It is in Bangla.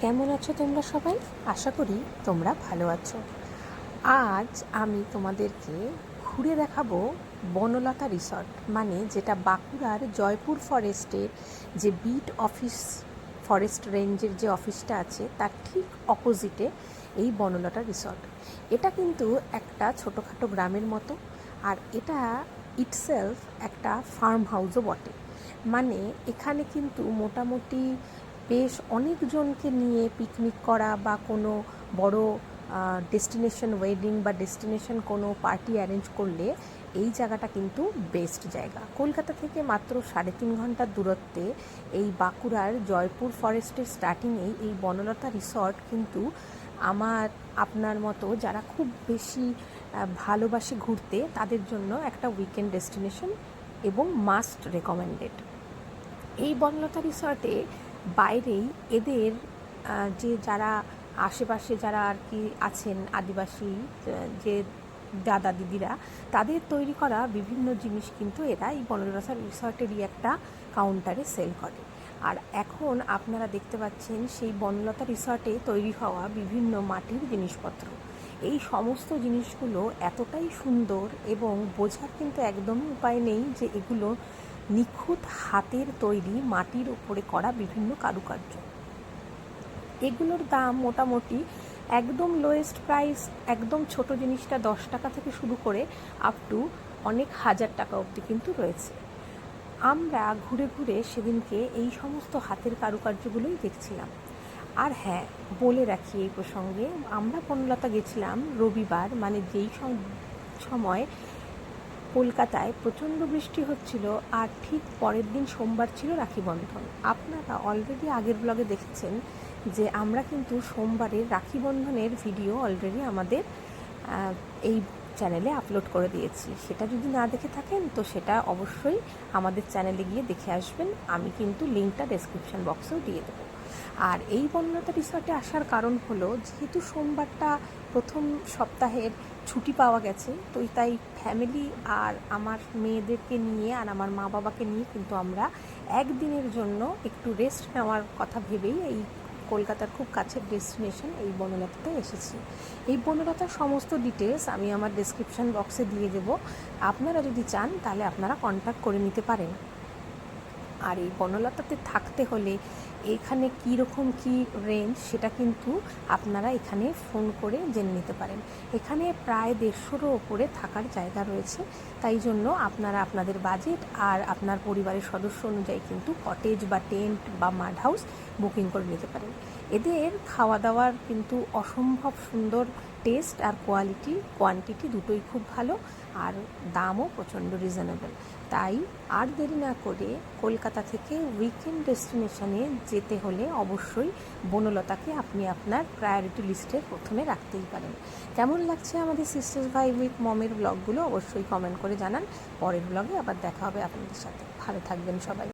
কেমন আছো তোমরা সবাই? আশা করি তোমরা ভালো আছো। আজ আমি তোমাদেরকে ঘুরে দেখাবো বনলতা রিসর্ট, মানে যেটা বাঁকুড়ার জয়পুর ফরেস্টের যে বিট অফিস, ফরেস্ট রেঞ্জের যে অফিসটা আছে তার ঠিক অপোজিটে এই বনলতা রিসর্ট। এটা কিন্তু একটা ছোটোখাটো গ্রামের মতো, আর এটা ইটসেলফ একটা ফার্ম হাউসও বটে। মানে এখানে কিন্তু মোটামুটি বেশ অনেকজনকে নিয়ে পিকনিক করা বা কোনো বড় ডেস্টিনেশন ওয়েডিং বা ডেস্টিনেশন কোনো পার্টি অ্যারেঞ্জ করলে এই জায়গাটা কিন্তু বেস্ট জায়গা। কলকাতা থেকে মাত্র 3.5 ঘন্টার দূরত্বে এই বাঁকুড়ার জয়পুর ফরেস্টের স্টার্টিংয়েই এই বনলতা রিসর্ট কিন্তু আপনার মতো যারা খুব বেশি ভালোবাসে ঘুরতে তাদের জন্য একটা উইকেন্ড ডেস্টিনেশন এবং মাস্ট রেকমেন্ডেড। এই বনলতা রিসর্টে বাইরেই এদের যে যারা আশেপাশে যারা আর কি আছেন আদিবাসী যে দাদা দিদিরা, তাদের তৈরি করা বিভিন্ন জিনিস কিন্তু এরা এই বনলতা রিসর্টেরই একটা কাউন্টারে সেল করে। আর এখন আপনারা দেখতে পাচ্ছেন সেই বনলতা রিসর্টে তৈরি হওয়া বিভিন্ন মাটির জিনিসপত্র। এই সমস্ত জিনিসগুলো এতটাই সুন্দর এবং বোঝার কিন্তু একদমই উপায় নেই যে এগুলো নিখুঁত হাতের তৈরি মাটির উপরে করা বিভিন্ন কারুকার্য। এগুলোর দাম মোটামুটি একদম লোয়েস্ট প্রাইস, একদম ছোট জিনিসটা 10 টাকা থেকে শুরু করে আপ টু অনেক হাজার টাকা অবধি কিন্তু রয়েছে। আমরা ঘুরে ঘুরে সেদিনকে এই সমস্ত হাতের কারুকার্যগুলোই দেখছিলাম। আর হ্যাঁ, বলে রাখি এই প্রসঙ্গে, আমরা বনলতা গেছিলাম রবিবার, মানে যেই সময় কলকাতায় প্রচণ্ড বৃষ্টি হচ্ছিল, আর ঠিক পরের দিন সোমবার ছিল রাখি বন্ধন। আপনারা অলরেডি আগের ব্লগে দেখেছেন যে আমরা কিন্তু সোমবারের রাখি বন্ধনের ভিডিও অলরেডি আমাদের এই চ্যানেলে আপলোড করে দিয়েছি। সেটা যদি না দেখে থাকেন তো সেটা অবশ্যই আমাদের চ্যানেলে গিয়ে দেখে আসবেন। আমি কিন্তু লিঙ্কটা ডেসক্রিপশন বক্সেও দিয়ে দেবো। আর এই বনলতা রিসর্টে আসার কারণ হলো, যেহেতু সোমবারটা প্রথম সপ্তাহের ছুটি পাওয়া গেছে, তো তাই ফ্যামিলি আর আমার মেয়েদেরকে নিয়ে আর আমার মা বাবাকে নিয়ে কিন্তু আমরা একদিনের জন্য একটু রেস্ট নেওয়ার কথা ভেবেই এই কলকাতার খুব কাছের ডেস্টিনেশন এই বনলতাতে এসেছি। এই বনলতার সমস্ত ডিটেলস আমি আমার ডেসক্রিপশন বক্সে দিয়ে দেবো। আপনারা যদি চান তাহলে আপনারা কন্ট্যাক্ট করে নিতে পারেন। আর এই বনলতাতে থাকতে হলে এখানে কীরকম কী রেঞ্জ সেটা কিন্তু আপনারা এখানে ফোন করে জেনে নিতে পারেন। এখানে প্রায় 150-রও ওপরে থাকার জায়গা রয়েছে, তাই জন্য আপনারা আপনাদের বাজেট আর আপনার পরিবারের সদস্য অনুযায়ী কিন্তু কটেজ বা টেন্ট বা মাড হাউস বুকিং করে নিতে পারেন। এদের খাওয়া দাওয়ার কিন্তু অসম্ভব সুন্দর টেস্ট আর কোয়ান্টিটি দুটোই খুব ভালো, আর দামও প্রচণ্ড রিজনেবল। তাই আর দেরি না করে কলকাতা থেকে উইকেন্ড ডেস্টিনেশনে যেতে হলে অবশ্যই বনলতাকে আপনি আপনার প্রায়োরিটি লিস্টের প্রথমে রাখতেই পারেন। কেমন লাগছে আমাদের সিস্টার্স ভাই উইথ মমের ব্লগগুলো অবশ্যই কমেন্ট করে জানান। পরের ব্লগে আবার দেখা হবে আপনাদের সাথে। ভালো থাকবেন সবাই।